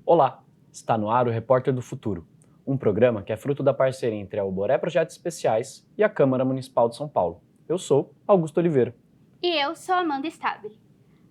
Olá, está no ar o Repórter do Futuro, um programa que é fruto da parceria entre a Alboré Projetos Especiais e a Câmara Municipal de São Paulo. Eu sou Augusto Oliveira. E eu sou Amanda Stabile.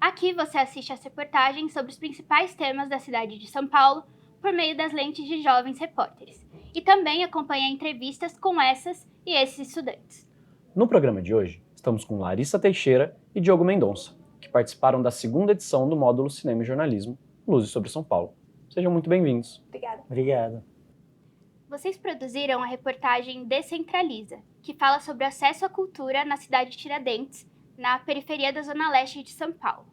Aqui você assiste as reportagens sobre os principais temas da cidade de São Paulo por meio das lentes de jovens repórteres. E também acompanha entrevistas com essas e esses estudantes. No programa de hoje, estamos com Larissa Teixeira e Diogo Mendonça, que participaram da segunda edição do módulo Cinema e Jornalismo, Luzes sobre São Paulo. Sejam muito bem-vindos. Obrigada. Obrigado. Vocês produziram a reportagem Descentraliza, que fala sobre o acesso à cultura na cidade de Tiradentes, na periferia da Zona Leste de São Paulo.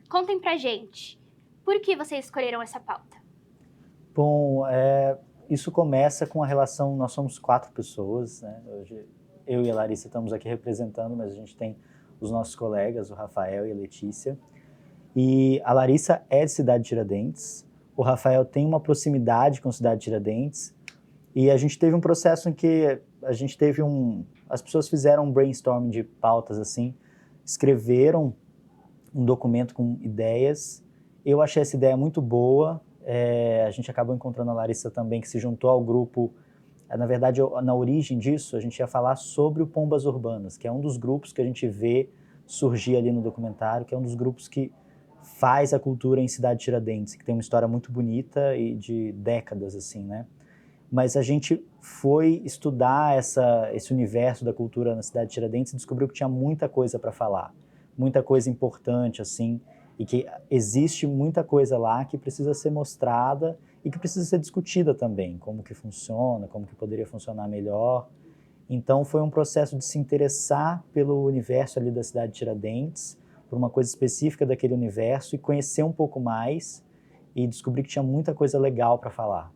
Contem pra gente, por que vocês escolheram essa pauta? Bom, isso começa com a relação, nós somos 4 pessoas, né? Hoje eu e a Larissa estamos aqui representando, mas a gente tem os nossos colegas, o Rafael e a Letícia. E a Larissa é de Cidade de Tiradentes, o Rafael tem uma proximidade com a Cidade de Tiradentes, e a gente teve um processo em que as pessoas fizeram um brainstorming de pautas assim, escreveram um documento com ideias. Eu achei essa ideia muito boa. A gente acabou encontrando a Larissa também, que se juntou ao grupo. Na verdade, na origem disso, a gente ia falar sobre o Pombas Urbanas, que é um dos grupos que a gente vê surgir ali no documentário, que é um dos grupos que faz a cultura em Cidade de Tiradentes, que tem uma história muito bonita e de décadas, assim, né? Mas a gente foi estudar esse universo da cultura na Cidade de Tiradentes e descobriu que tinha muita coisa para falar, muita coisa importante, assim, e que existe muita coisa lá que precisa ser mostrada e que precisa ser discutida também, como que funciona, como que poderia funcionar melhor. Então foi um processo de se interessar pelo universo ali da cidade de Tiradentes, por uma coisa específica daquele universo e conhecer um pouco mais e descobrir que tinha muita coisa legal para falar.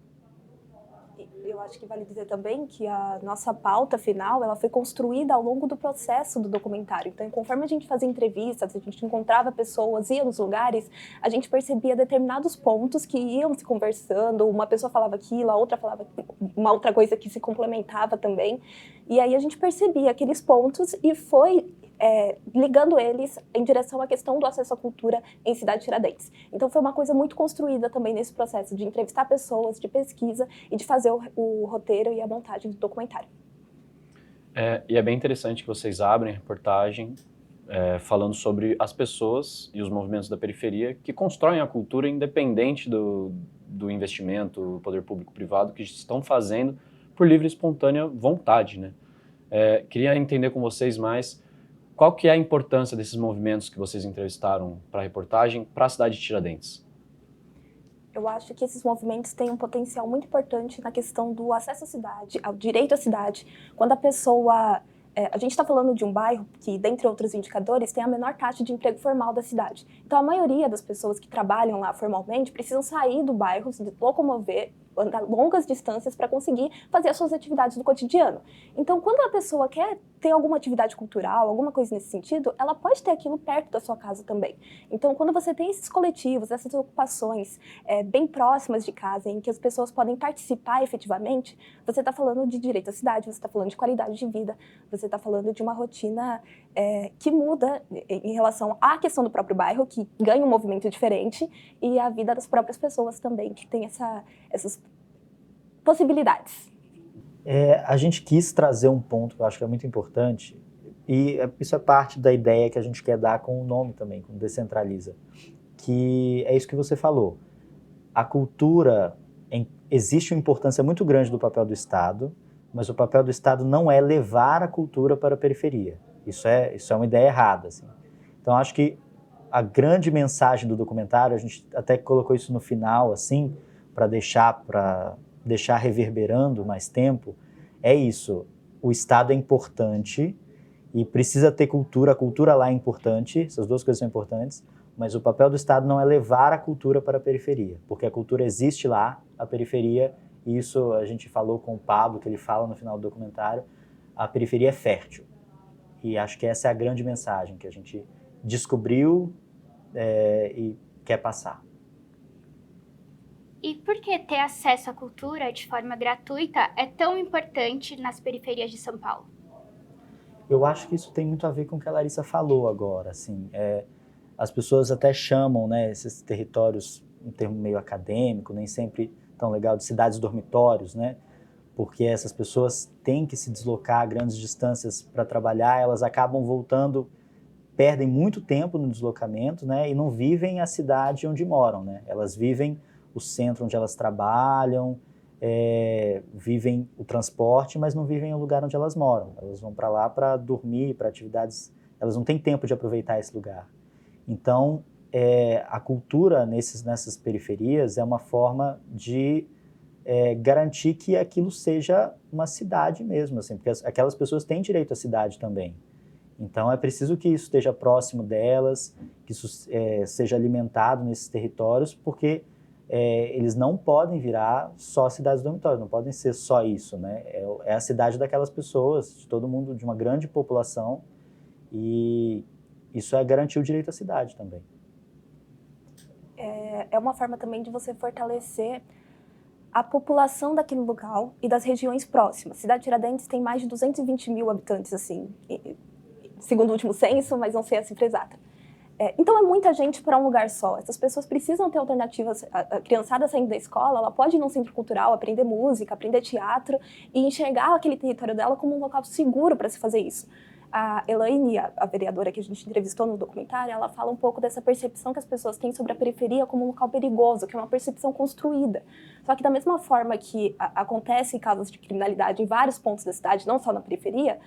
Eu acho que vale dizer também que a nossa pauta final, ela foi construída ao longo do processo do documentário. Então, conforme a gente fazia entrevistas, a gente encontrava pessoas, ia nos lugares, a gente percebia determinados pontos que iam se conversando, uma pessoa falava aquilo, a outra falava uma outra coisa que se complementava também. E aí a gente percebia aqueles pontos e foi ligando eles em direção à questão do acesso à cultura em Cidade de Tiradentes. Então foi uma coisa muito construída também nesse processo de entrevistar pessoas, de pesquisa e de fazer o roteiro e a montagem do documentário. E é bem interessante que vocês abrem a reportagem falando sobre as pessoas e os movimentos da periferia que constroem a cultura independente do investimento, do poder público-privado, que estão fazendo por livre e espontânea vontade, né? Queria entender com vocês mais qual que é a importância desses movimentos que vocês entrevistaram para a reportagem para a cidade de Tiradentes. Eu acho que esses movimentos têm um potencial muito importante na questão do acesso à cidade, ao direito à cidade. Quando a pessoa... a gente está falando de um bairro que, dentre outros indicadores, tem a menor taxa de emprego formal da cidade. Então, a maioria das pessoas que trabalham lá formalmente precisam sair do bairro, se locomover, andar longas distâncias para conseguir fazer as suas atividades do cotidiano. Então, quando a pessoa quer ter alguma atividade cultural, alguma coisa nesse sentido, ela pode ter aquilo perto da sua casa também. Então, quando você tem esses coletivos, essas ocupações bem próximas de casa, em que as pessoas podem participar efetivamente, você está falando de direito à cidade, você está falando de qualidade de vida, você está falando de uma rotina que muda em relação à questão do próprio bairro, que ganha um movimento diferente, e a vida das próprias pessoas também, que tem essas possibilidades. A gente quis trazer um ponto que eu acho que é muito importante, e isso é parte da ideia que a gente quer dar com o nome também, com Descentraliza, que é isso que você falou. A cultura, existe uma importância muito grande do papel do Estado, mas o papel do Estado não é levar a cultura para a periferia. Isso é uma ideia errada, assim. Então, acho que a grande mensagem do documentário, a gente até colocou isso no final, assim, para deixar reverberando mais tempo, é isso. O Estado é importante e precisa ter cultura, a cultura lá é importante, essas duas coisas são importantes, mas o papel do Estado não é levar a cultura para a periferia, porque a cultura existe lá, a periferia, e isso a gente falou com o Pablo, que ele fala no final do documentário, a periferia é fértil. E acho que essa é a grande mensagem que a gente descobriu e quer passar. E por que ter acesso à cultura de forma gratuita é tão importante nas periferias de São Paulo? Eu acho que isso tem muito a ver com o que a Larissa falou agora, assim. As pessoas até chamam, né, esses territórios um termo meio acadêmico, nem sempre tão legal, de cidades dormitórios, né? Porque essas pessoas têm que se deslocar a grandes distâncias para trabalhar, elas acabam voltando, perdem muito tempo no deslocamento, né? E não vivem a cidade onde moram, né? Elas vivem o centro onde elas trabalham, vivem o transporte, mas não vivem o lugar onde elas moram. Elas vão para lá para dormir, para atividades, elas não têm tempo de aproveitar esse lugar. Então, a cultura nessas periferias é uma forma de garantir que aquilo seja uma cidade mesmo, assim, porque aquelas pessoas têm direito à cidade também. Então é preciso que isso esteja próximo delas, que isso seja alimentado nesses territórios, porque eles não podem virar só cidades dormitórias, não podem ser só isso, né? É a cidade daquelas pessoas, de todo mundo, de uma grande população, e isso é garantir o direito à cidade também. É uma forma também de você fortalecer a população daquele local e das regiões próximas. Cidade Tiradentes tem mais de 220 mil habitantes, assim, segundo o último censo, mas não sei a cifra exata. Então é muita gente para um lugar só. Essas pessoas precisam ter alternativas. A criançada saindo da escola, ela pode ir num centro cultural, aprender música, aprender teatro e enxergar aquele território dela como um local seguro para se fazer isso. A Elaine, a vereadora que a gente entrevistou no documentário, ela fala um pouco dessa percepção que as pessoas têm sobre a periferia como um local perigoso, que é uma percepção construída. Só que da mesma forma que acontecem casos de criminalidade em vários pontos da cidade, não só na periferia,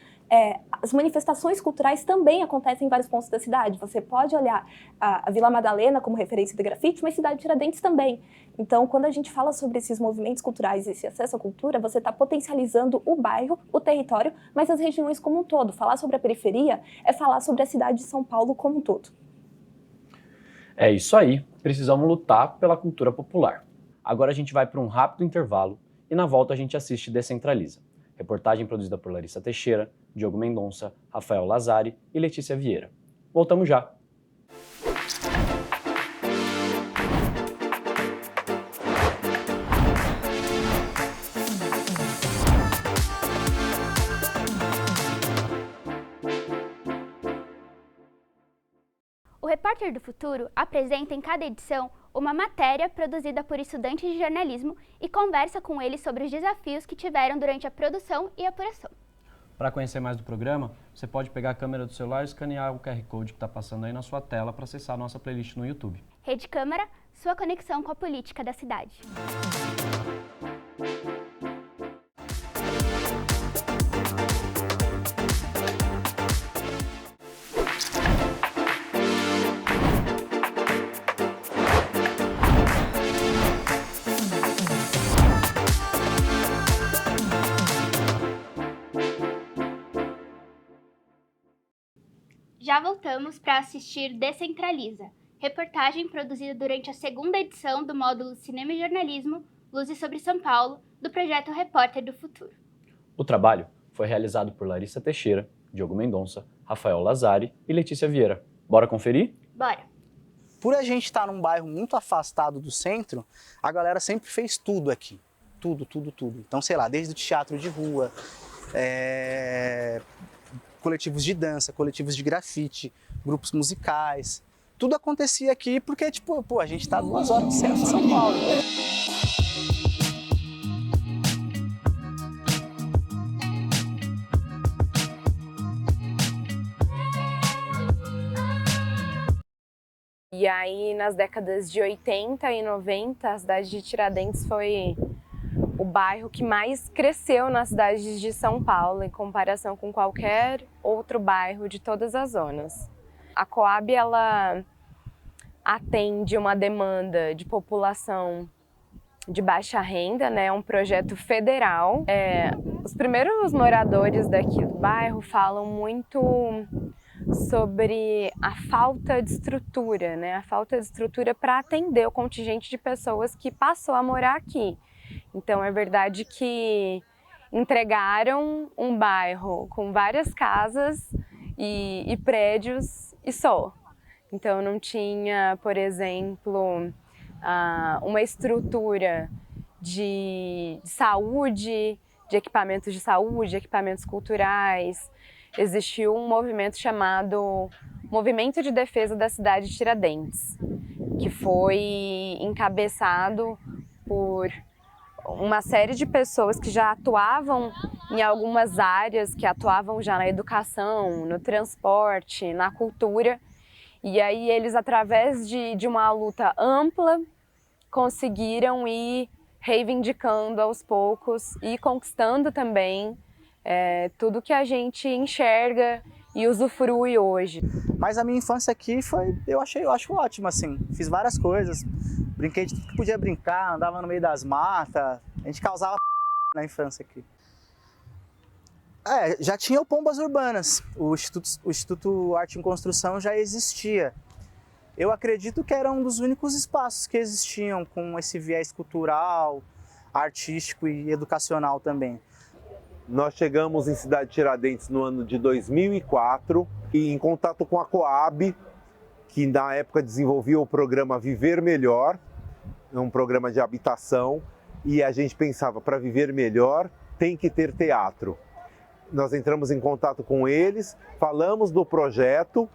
as manifestações culturais também acontecem em vários pontos da cidade. Você pode olhar a Vila Madalena como referência de grafite, mas Cidade Tiradentes também. Então, quando a gente fala sobre esses movimentos culturais, esse acesso à cultura, você está potencializando o bairro, o território, mas as regiões como um todo. Falar sobre a periferia é falar sobre a cidade de São Paulo como um todo. É isso aí, precisamos lutar pela cultura popular. Agora a gente vai para um rápido intervalo e na volta a gente assiste Descentraliza. Reportagem produzida por Larissa Teixeira, Diogo Mendonça, Rafael Lazari e Letícia Vieira. Voltamos já! O Repórter do Futuro apresenta em cada edição uma matéria produzida por estudantes de jornalismo e conversa com eles sobre os desafios que tiveram durante a produção e apuração. Para conhecer mais do programa, você pode pegar a câmera do celular e escanear o QR Code que está passando aí na sua tela para acessar a nossa playlist no YouTube. Rede Câmara, sua conexão com a política da cidade. Já voltamos para assistir Descentraliza, reportagem produzida durante a segunda edição do módulo Cinema e Jornalismo, Luzes sobre São Paulo, do projeto Repórter do Futuro. O trabalho foi realizado por Larissa Teixeira, Diogo Mendonça, Rafael Lazari e Letícia Vieira. Bora conferir? Bora! Por a gente estar num bairro muito afastado do centro, a galera sempre fez tudo aqui. Tudo. Então, sei lá, desde o teatro de rua, coletivos de dança, coletivos de grafite, grupos musicais. Tudo acontecia aqui porque, tipo, a gente tá 2 horas do centro de São Paulo. E aí, nas décadas de 80 e 90, a cidade de Tiradentes foi o bairro que mais cresceu na cidade de São Paulo, em comparação com qualquer outro bairro de todas as zonas. A Coab, ela atende uma demanda de população de baixa renda, né? É um projeto federal. Os primeiros moradores daqui do bairro falam muito sobre a falta de estrutura, né? A falta de estrutura para atender o contingente de pessoas que passou a morar aqui. Então é verdade que entregaram um bairro com várias casas e prédios e só. Então não tinha, por exemplo, uma estrutura de saúde, de equipamentos equipamentos culturais. Existiu um movimento chamado Movimento de Defesa da Cidade de Tiradentes, que foi encabeçado por uma série de pessoas que já atuavam em algumas áreas, que atuavam já na educação, no transporte, na cultura. E aí eles, através de uma luta ampla, conseguiram ir reivindicando aos poucos e conquistando também tudo que a gente enxerga e usufrui hoje. Mas a minha infância aqui eu acho ótimo, assim. Fiz várias coisas, brinquei de tudo que podia brincar, andava no meio das matas, a gente causava na infância aqui. Já tinha o Pombas Urbanas, o Instituto Arte em Construção já existia. Eu acredito que era um dos únicos espaços que existiam com esse viés cultural, artístico e educacional também. Nós chegamos em Cidade Tiradentes no ano de 2004 e em contato com a Coab, que na época desenvolvia o programa Viver Melhor, um programa de habitação, e a gente pensava, para viver melhor tem que ter teatro. Nós entramos em contato com eles, falamos do projeto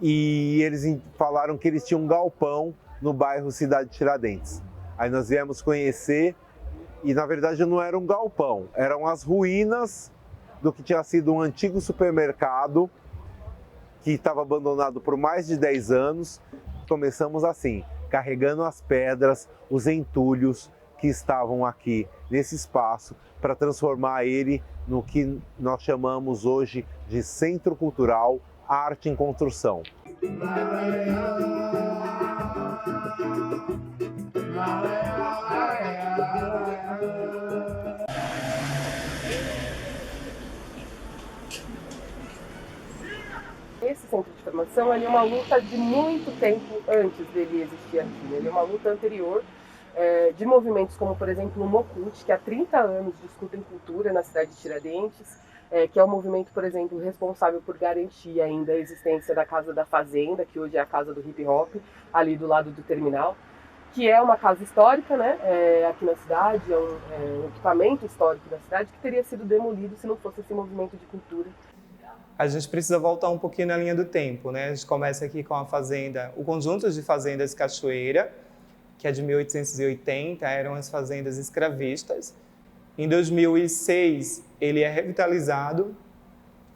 e eles falaram que eles tinham um galpão no bairro Cidade Tiradentes. Aí nós viemos conhecer e na verdade não era um galpão, eram as ruínas do que tinha sido um antigo supermercado que estava abandonado por mais de 10 anos. Começamos assim, carregando as pedras, os entulhos que estavam aqui nesse espaço para transformar ele no que nós chamamos hoje de Centro Cultural Arte em Construção. Esse centro de formação é uma luta de muito tempo antes dele existir aqui. Ele é uma luta anterior de movimentos como, por exemplo, o Mocute, que há 30 anos discutem cultura na cidade de Tiradentes, que é um movimento, por exemplo, responsável por garantir ainda a existência da Casa da Fazenda, que hoje é a Casa do Hip Hop, ali do lado do terminal, que é uma casa histórica, né, aqui na cidade, é um equipamento histórico da cidade que teria sido demolido se não fosse esse movimento de cultura. A gente precisa voltar um pouquinho na linha do tempo, né? A gente começa aqui com a fazenda, o conjunto de fazendas Cachoeira, que é de 1880, eram as fazendas escravistas. Em 2006, ele é revitalizado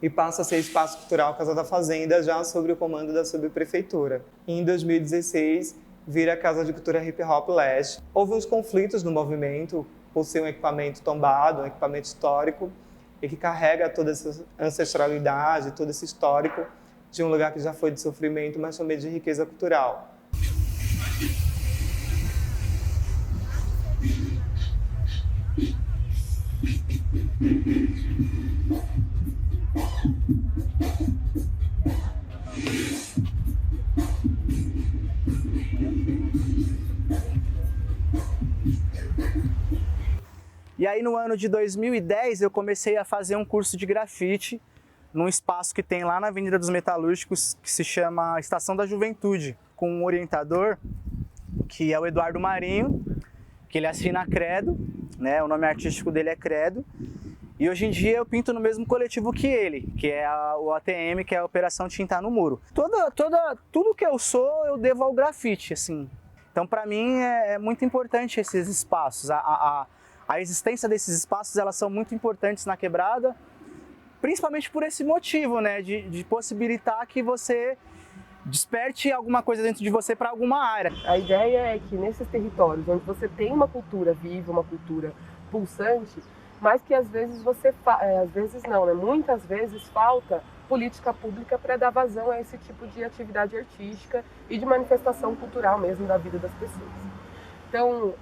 e passa a ser espaço cultural Casa da Fazenda, já sob o comando da subprefeitura. Em 2016, vira a Casa de Cultura Hip Hop Leste. Houve uns conflitos no movimento por ser um equipamento tombado, um equipamento histórico, e que carrega toda essa ancestralidade, todo esse histórico de um lugar que já foi de sofrimento, mas também de riqueza cultural. E aí no ano de 2010 eu comecei a fazer um curso de grafite num espaço que tem lá na Avenida dos Metalúrgicos, que se chama Estação da Juventude, com um orientador que é o Eduardo Marinho, que ele assina Credo, né? O nome artístico dele é Credo. E hoje em dia eu pinto no mesmo coletivo que ele, que é o ATM, que é a Operação Tinta no Muro. Tudo que eu sou, eu devo ao grafite, assim. Então, para mim, é muito importante esses espaços. A existência desses espaços, elas são muito importantes na quebrada, principalmente por esse motivo, né? De possibilitar que você desperte alguma coisa dentro de você para alguma área. A ideia é que nesses territórios onde você tem uma cultura viva, uma cultura pulsante, mas que às vezes muitas vezes falta política pública para dar vazão a esse tipo de atividade artística e de manifestação cultural mesmo da vida das pessoas. Então,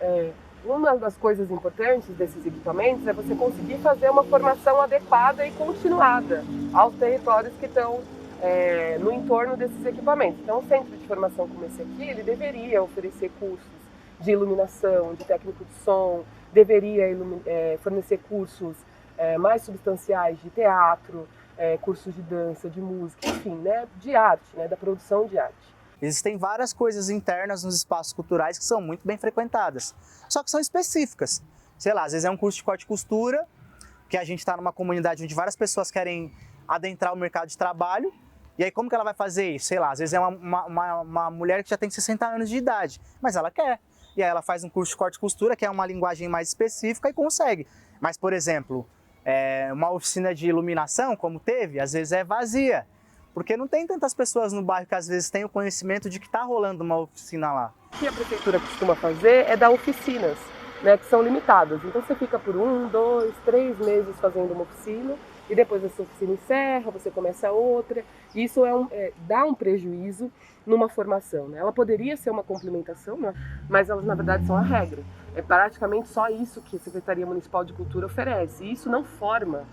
uma das coisas importantes desses equipamentos é você conseguir fazer uma formação adequada e continuada aos territórios que estão no entorno desses equipamentos. Então, o centro de formação como esse aqui, ele deveria oferecer cursos de iluminação, de técnico de som, deveria fornecer cursos mais substanciais de teatro, cursos de dança, de música, enfim, né, de arte, né, da produção de arte. Existem várias coisas internas nos espaços culturais que são muito bem frequentadas, só que são específicas. Sei lá, às vezes é um curso de corte e costura, que a gente está numa comunidade onde várias pessoas querem adentrar o mercado de trabalho, E aí como que ela vai fazer isso? Sei lá, às vezes é uma mulher que já tem 60 anos de idade, mas ela quer. E aí ela faz um curso de corte e costura, que é uma linguagem mais específica e consegue. Mas, por exemplo, uma oficina de iluminação, como teve, às vezes é vazia. Porque não tem tantas pessoas no bairro que às vezes têm o conhecimento de que está rolando uma oficina lá. O que a prefeitura costuma fazer é dar oficinas, né, que são limitadas. Então você fica por 1, 2, 3 meses fazendo uma oficina e depois essa oficina encerra, você começa outra. Isso dá um prejuízo numa formação, né? Ela poderia ser uma complementação, né, mas elas na verdade são a regra. É praticamente só isso que a Secretaria Municipal de Cultura oferece. E isso não forma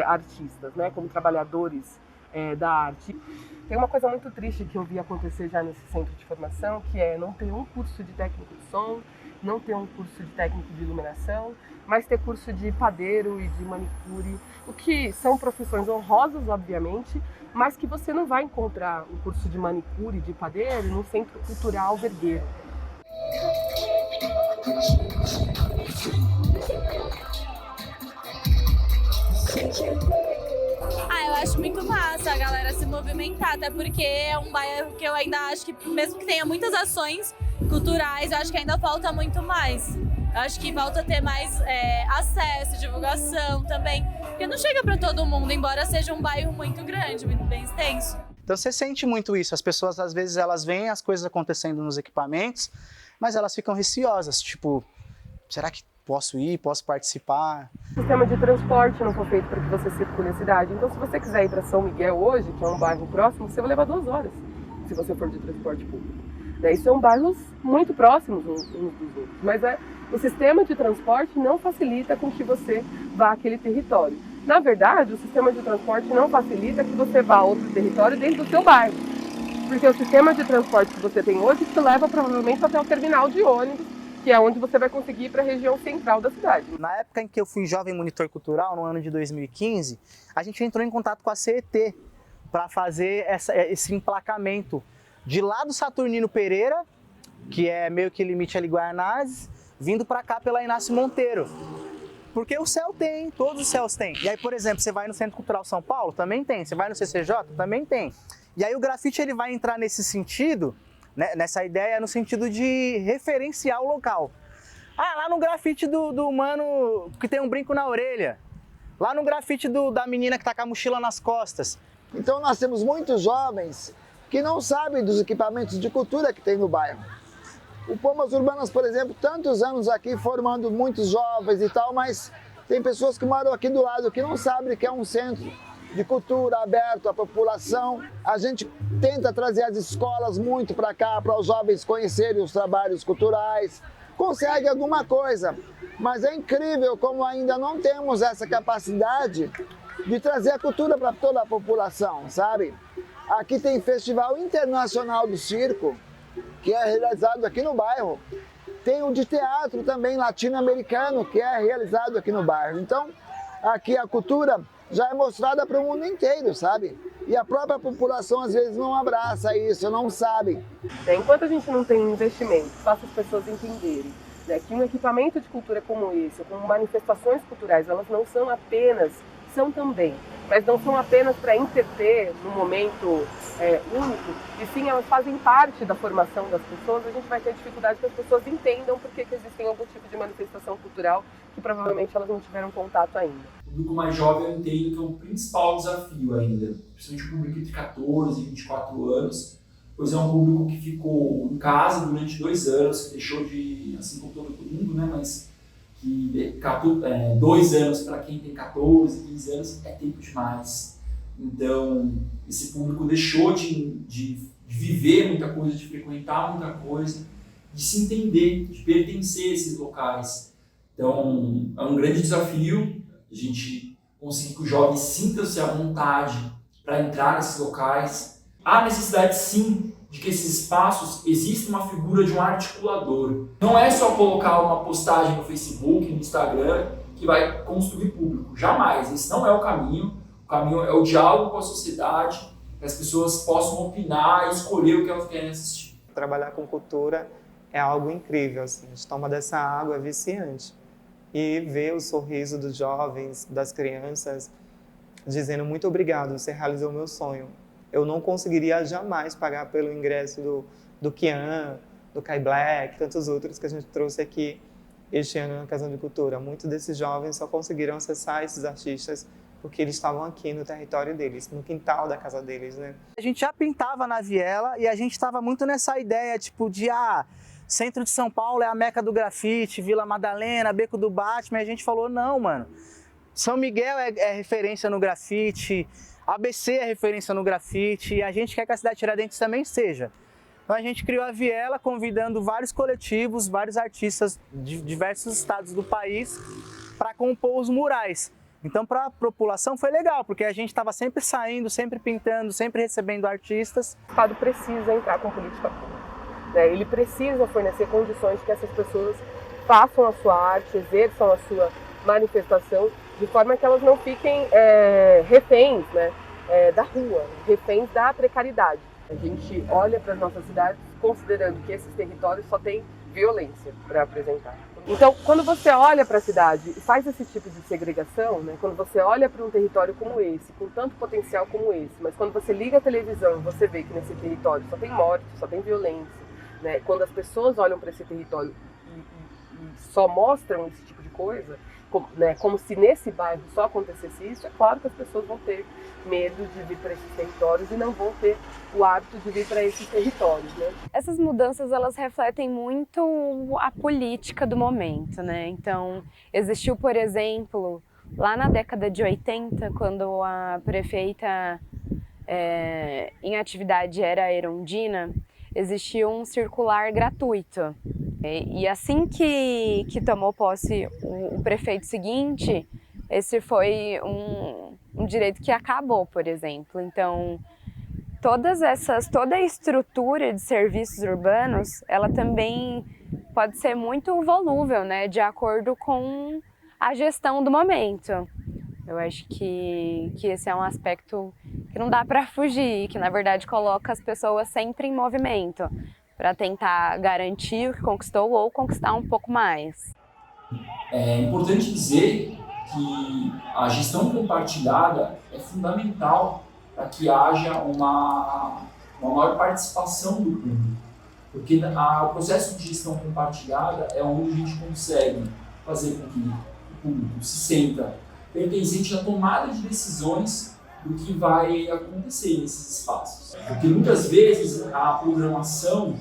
artistas, né, como trabalhadores da arte. Tem uma coisa muito triste que eu vi acontecer já nesse centro de formação, que é não ter um curso de técnico de som, não ter um curso de técnico de iluminação, mas ter curso de padeiro e de manicure, o que são profissões honrosas, obviamente, mas que você não vai encontrar um curso de manicure, de padeiro, no Centro Cultural Vergueiro. Eu acho muito massa a galera se movimentar, até porque é um bairro que eu ainda acho que, mesmo que tenha muitas ações culturais, eu acho que ainda falta muito mais. Eu acho que falta ter mais acesso, divulgação também, porque não chega para todo mundo, embora seja um bairro muito grande, muito bem extenso. Então você sente muito isso, as pessoas às vezes elas veem as coisas acontecendo nos equipamentos, mas elas ficam receosas, tipo, será que posso ir, posso participar? O sistema de transporte não foi feito para que você circule a cidade. Então, se você quiser ir para São Miguel hoje, que é um bairro próximo, você vai levar 2 horas, se você for de transporte público. E são bairros muito próximos uns dos outros, mas o sistema de transporte não facilita com que você vá àquele território. Na verdade, o sistema de transporte não facilita que você vá a outro território dentro do seu bairro. Porque o sistema de transporte que você tem hoje te leva provavelmente até o terminal de ônibus, que é onde você vai conseguir ir para a região central da cidade. Na época em que eu fui jovem monitor cultural, no ano de 2015, a gente entrou em contato com a CET para fazer esse emplacamento de lá do Saturnino Pereira, que é meio que limite ali Guaianazes, vindo para cá pela Inácio Monteiro. Porque o céu tem, todos os céus têm. E aí, por exemplo, você vai no Centro Cultural São Paulo, também tem. Você vai no CCJ, também tem. E aí o grafite ele vai entrar nesse sentido, né, nessa ideia, no sentido de referenciar o local. Lá no grafite do mano que tem um brinco na orelha. Lá no grafite da menina que tá com a mochila nas costas. Então nós temos muitos jovens que não sabem dos equipamentos de cultura que tem no bairro. O Pombas Urbanas, por exemplo, tantos anos aqui formando muitos jovens e tal, mas tem pessoas que moram aqui do lado que não sabem que é um centro de cultura aberto à população. A gente tenta trazer as escolas muito para cá, para os jovens conhecerem os trabalhos culturais. Consegue alguma coisa, mas é incrível como ainda não temos essa capacidade de trazer a cultura para toda a população, sabe? Aqui tem Festival Internacional do Circo, que é realizado aqui no bairro. Tem o de teatro também latino-americano, que é realizado aqui no bairro. Então, aqui a cultura já é mostrada para o mundo inteiro, sabe? E a própria população às vezes não abraça isso, não sabe. Enquanto a gente não tem investimento, faça as pessoas entenderem, né, que um equipamento de cultura como esse, como manifestações culturais, elas não são apenas, são também, mas não são apenas para entreter num momento único, e sim elas fazem parte da formação das pessoas. A gente vai ter dificuldade que as pessoas entendam por que existem algum tipo de manifestação cultural que provavelmente elas não tiveram contato ainda. O público mais jovem eu entendo que é o principal desafio ainda, principalmente o público entre 14 e 24 anos, pois é um público que ficou em casa durante 2 anos, que deixou de, assim como todo mundo, né, mas que 2 anos para quem tem 14, 15 anos é tempo demais. Então, esse público deixou de viver muita coisa, de frequentar muita coisa, de se entender, de pertencer a esses locais. Então, é um grande desafio a gente conseguir que os jovens sintam-se à vontade para entrar nesses locais. Há necessidade, sim, de que esses espaços exista uma figura de um articulador. Não é só colocar uma postagem no Facebook, no Instagram, que vai construir público. Jamais. Esse não é o caminho. O caminho é o diálogo com a sociedade, que as pessoas possam opinar e escolher o que elas querem assistir. Trabalhar com cultura é algo incrível. Assim. A gente toma dessa água, é viciante. E ver o sorriso dos jovens, das crianças, dizendo muito obrigado, você realizou o meu sonho. eu não conseguiria jamais pagar pelo ingresso do Kian, do Kai Black, tantos outros que a gente trouxe aqui este ano na Casa de Cultura. Muitos desses jovens só conseguiram acessar esses artistas porque eles estavam aqui no território deles, no quintal da casa deles, né? A gente já pintava na viela e a gente estava muito nessa ideia, tipo, de centro de São Paulo é a meca do grafite, Vila Madalena, Beco do Batman, e a gente falou, não, mano, São Miguel é referência no grafite, ABC é referência no grafite, e a gente quer que a cidade de Tiradentes também seja. Então a gente criou a Viela, convidando vários coletivos, vários artistas de diversos estados do país para compor os murais. Então, para a população foi legal, porque a gente estava sempre saindo, sempre pintando, sempre recebendo artistas. O Estado precisa entrar com política pública, né? Ele precisa fornecer condições que essas pessoas façam a sua arte, exerçam a sua manifestação, de forma que elas não fiquem reféns, né, da rua, reféns da precariedade. A gente olha para as nossas cidades considerando que esses territórios só têm violência para apresentar. Então, quando você olha para a cidade e faz esse tipo de segregação, né, quando você olha para um território como esse, com tanto potencial como esse, mas quando você liga a televisão, você vê que nesse território só tem morte, só tem violência, né, quando as pessoas olham para esse território e só mostram esse tipo de coisa, como se nesse bairro só acontecesse isso, é claro que as pessoas vão ter medo de vir para esses territórios e não vão ter o hábito de vir para esses territórios, né? Essas mudanças, elas refletem muito a política do momento, né? Então, existiu, por exemplo, lá na década de 80, quando a prefeita em atividade era a Erundina, existia um circular gratuito. E assim que tomou posse o prefeito seguinte, esse foi um direito que acabou, por exemplo. Então, toda a estrutura de serviços urbanos, ela também pode ser muito volúvel, né, de acordo com a gestão do momento. Eu acho que esse é um aspecto que não dá para fugir, que na verdade coloca as pessoas sempre em movimento, para tentar garantir o que conquistou ou conquistar um pouco mais. É importante dizer que a gestão compartilhada é fundamental para que haja uma maior participação do público, porque o processo de gestão compartilhada é onde a gente consegue fazer com que o público se sinta pertencente à tomada de decisões do que vai acontecer nesses espaços. Porque muitas vezes a programação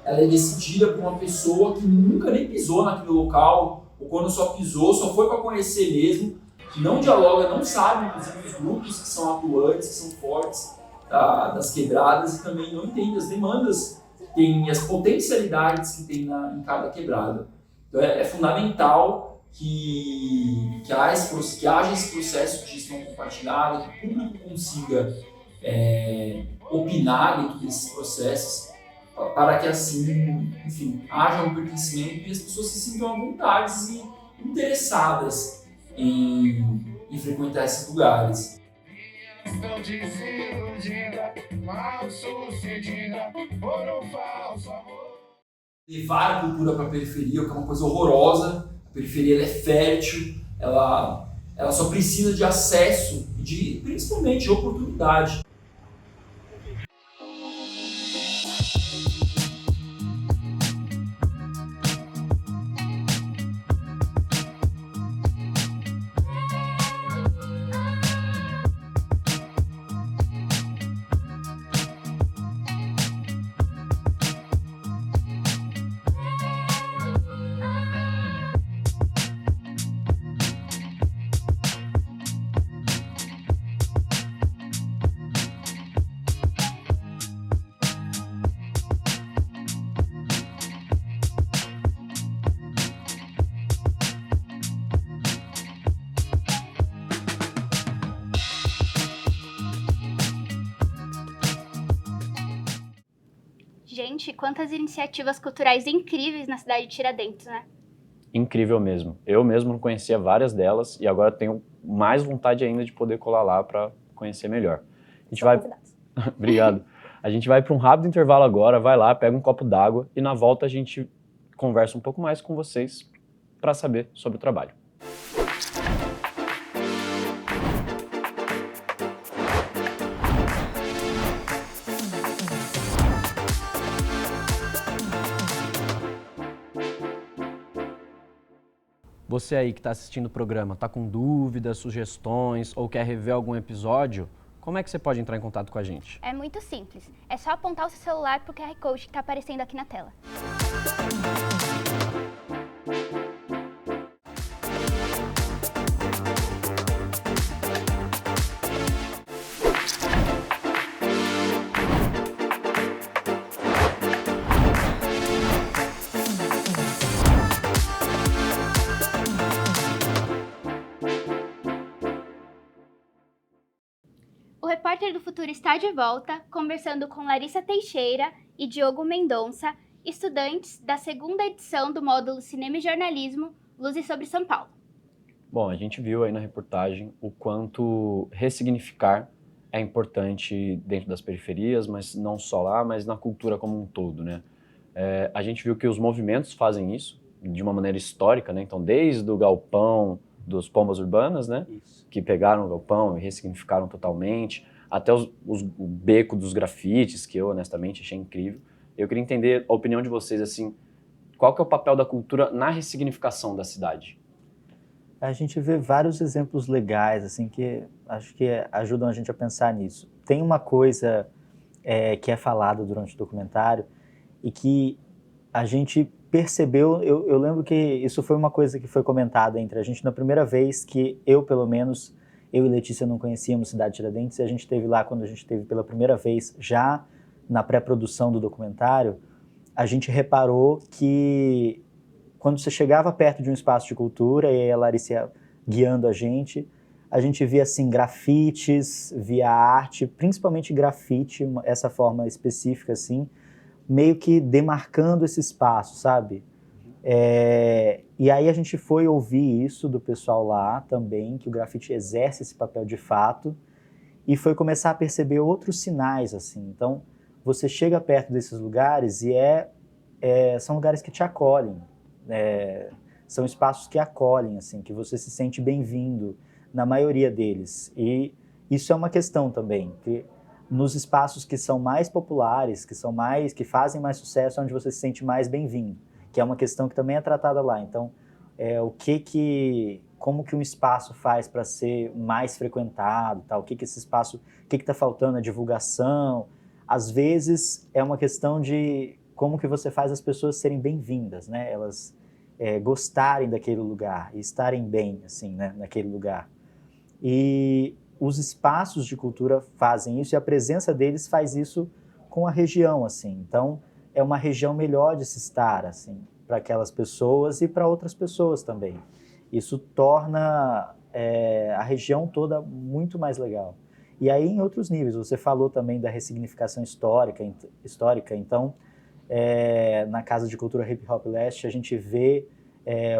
ela é decidida por uma pessoa que nunca nem pisou naquele local, ou quando só pisou, só foi para conhecer mesmo, que não dialoga, não sabe, inclusive, os grupos que são atuantes, que são fortes das quebradas, e também não entende as demandas que tem e as potencialidades que tem em cada quebrada. Então é fundamental que haja esse processo de gestão compartilhada, que o público consiga opinar dentro desses processos, para que assim, enfim, haja um pertencimento e as pessoas se sintam à vontade e interessadas em frequentar esses lugares. Levar a cultura para a periferia, que é uma coisa horrorosa. A periferia ela é fértil, ela só precisa de acesso e principalmente de oportunidade. Gente, quantas iniciativas culturais incríveis na cidade de Tiradentes, né? Incrível mesmo. Eu mesmo não conhecia várias delas e agora tenho mais vontade ainda de poder colar lá para conhecer melhor. A gente vai... Obrigado. A gente vai para um rápido intervalo agora, vai lá, pega um copo d'água e na volta a gente conversa um pouco mais com vocês para saber sobre o trabalho. Você aí que está assistindo o programa, está com dúvidas, sugestões ou quer rever algum episódio, como é que você pode entrar em contato com a gente? É muito simples. É só apontar o seu celular para o QR Code que está aparecendo aqui na tela. O Repórter do Futuro está de volta, conversando com Larissa Teixeira e Diogo Mendonça, estudantes da segunda edição do módulo Cinema e Jornalismo, Luzes sobre São Paulo. Bom, a gente viu aí na reportagem o quanto ressignificar é importante dentro das periferias, mas não só lá, mas na cultura como um todo, né? A gente viu que os movimentos fazem isso de uma maneira histórica, né? Então, desde o galpão dos Pombas Urbanas, né? Isso. Que pegaram o galpão e ressignificaram totalmente, até o beco dos grafites, que eu honestamente achei incrível. Eu queria entender a opinião de vocês, assim, qual que é o papel da cultura na ressignificação da cidade? A gente vê vários exemplos legais, assim, que acho que ajudam a gente a pensar nisso. Tem uma coisa que é falada durante o documentário e que a gente percebeu, eu lembro que isso foi uma coisa que foi comentada entre a gente na primeira vez que pelo menos, eu e Letícia não conhecíamos Cidade Tiradentes, e a gente esteve lá quando a gente esteve pela primeira vez, já na pré-produção do documentário, a gente reparou que quando você chegava perto de um espaço de cultura, e a Larissa ia guiando a gente via assim grafites, via arte, principalmente grafite, essa forma específica assim, meio que demarcando esse espaço, sabe? E aí a gente foi ouvir isso do pessoal lá também, que o grafite exerce esse papel de fato, e foi começar a perceber outros sinais, assim. Então, você chega perto desses lugares e são lugares que te acolhem, são espaços que acolhem, assim, que você se sente bem-vindo na maioria deles. E isso é uma questão também, que nos espaços que são mais populares, que fazem mais sucesso, é onde você se sente mais bem-vindo, que é uma questão que também é tratada lá. Então, como que um espaço faz para ser mais frequentado, tal? O que esse espaço, o que está faltando, a divulgação? Às vezes é uma questão de como que você faz as pessoas serem bem-vindas, né? Elas gostarem daquele lugar e estarem bem, assim, né? Naquele lugar. E os espaços de cultura fazem isso e a presença deles faz isso com a região, assim. Então, é uma região melhor de se estar, assim, para aquelas pessoas e para outras pessoas também. Isso torna a região toda muito mais legal. E aí, em outros níveis, você falou também da ressignificação histórica. Então, na Casa de Cultura Hip Hop Leste, a gente vê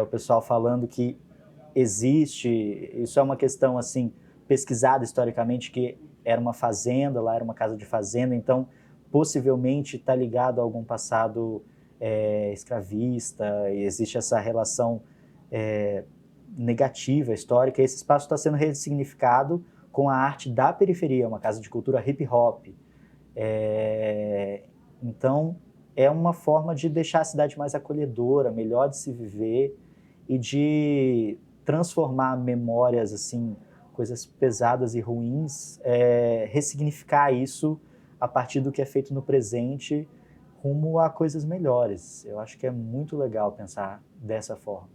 o pessoal falando que existe, isso é uma questão, assim, pesquisada historicamente, que era uma fazenda, lá era uma casa de fazenda, então possivelmente está ligado a algum passado escravista, e existe essa relação negativa, histórica, e esse espaço está sendo ressignificado com a arte da periferia, uma casa de cultura hip hop. Então, é uma forma de deixar a cidade mais acolhedora, melhor de se viver e de transformar memórias, assim, coisas pesadas e ruins, ressignificar isso a partir do que é feito no presente rumo a coisas melhores. Eu acho que é muito legal pensar dessa forma.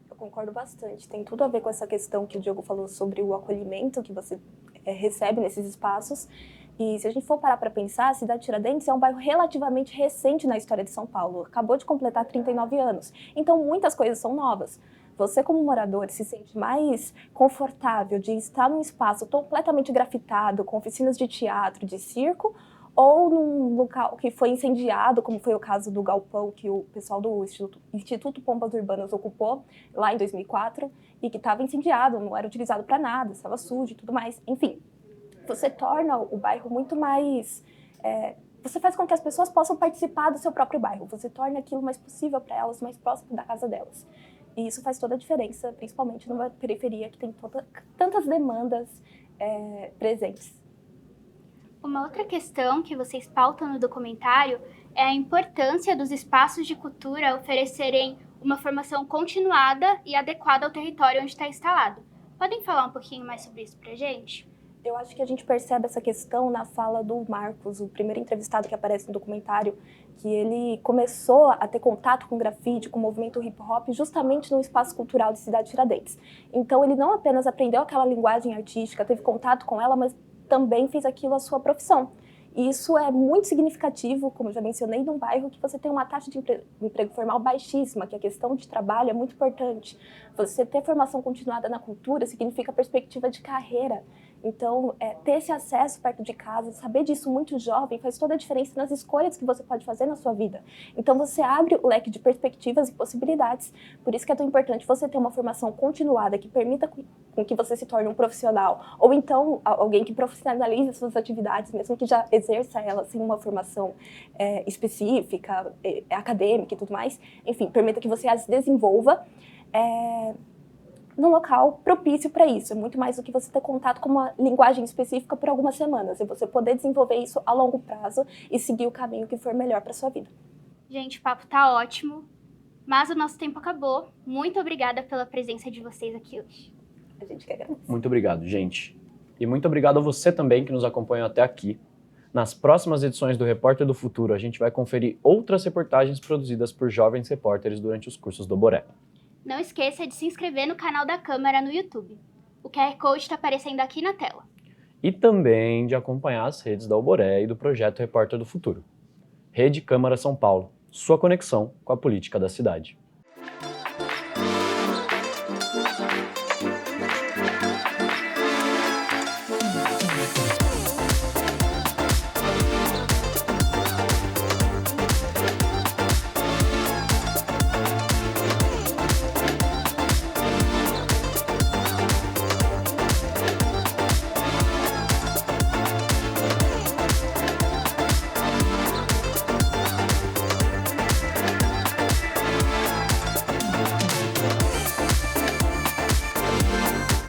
Eu concordo bastante. Tem tudo a ver com essa questão que o Diogo falou sobre o acolhimento que você recebe nesses espaços. E se a gente for parar para pensar, a cidade de Tiradentes é um bairro relativamente recente na história de São Paulo. Acabou de completar 39 anos. Então, muitas coisas são novas. Você, como morador, se sente mais confortável de estar num espaço completamente grafitado, com oficinas de teatro, de circo, ou num local que foi incendiado, como foi o caso do galpão que o pessoal do Instituto Pombas Urbanas ocupou lá em 2004, e que estava incendiado, não era utilizado para nada, estava sujo e tudo mais. Enfim, você torna o bairro muito mais... você faz com que as pessoas possam participar do seu próprio bairro, você torna aquilo mais possível para elas, mais próximo da casa delas. E isso faz toda a diferença, principalmente numa periferia que tem tantas demandas presentes. Uma outra questão que vocês pautam no documentário é a importância dos espaços de cultura oferecerem uma formação continuada e adequada ao território onde está instalado. Podem falar um pouquinho mais sobre isso pra gente? Eu acho que a gente percebe essa questão na fala do Marcos, o primeiro entrevistado que aparece no documentário, que ele começou a ter contato com grafite, com o movimento hip hop, justamente no espaço cultural de Cidade Tiradentes. Então ele não apenas aprendeu aquela linguagem artística, teve contato com ela, mas também fez aquilo a sua profissão. E isso é muito significativo, como eu já mencionei, num bairro que você tem uma taxa de emprego formal baixíssima, que a questão de trabalho é muito importante. Você ter formação continuada na cultura significa perspectiva de carreira. Então, ter esse acesso perto de casa, saber disso muito jovem, faz toda a diferença nas escolhas que você pode fazer na sua vida. Então, você abre o leque de perspectivas e possibilidades. Por isso que é tão importante você ter uma formação continuada que permita com que você se torne um profissional, ou então alguém que profissionalize suas atividades, mesmo que já exerça elas sem uma formação específica, acadêmica e tudo mais. Enfim, permita que você as desenvolva num local propício para isso. É muito mais do que você ter contato com uma linguagem específica por algumas semanas. É você poder desenvolver isso a longo prazo e seguir o caminho que for melhor para sua vida. Gente, o papo tá ótimo, mas o nosso tempo acabou. Muito obrigada pela presença de vocês aqui hoje. A gente que agradece. Muito obrigado, gente. E muito obrigado a você também que nos acompanhou até aqui. Nas próximas edições do Repórter do Futuro, a gente vai conferir outras reportagens produzidas por jovens repórteres durante os cursos do Oboré. Não esqueça de se inscrever no canal da Câmara no YouTube. O QR Code está aparecendo aqui na tela. E também de acompanhar as redes da Oboré e do projeto Repórter do Futuro. Rede Câmara São Paulo, sua conexão com a política da cidade.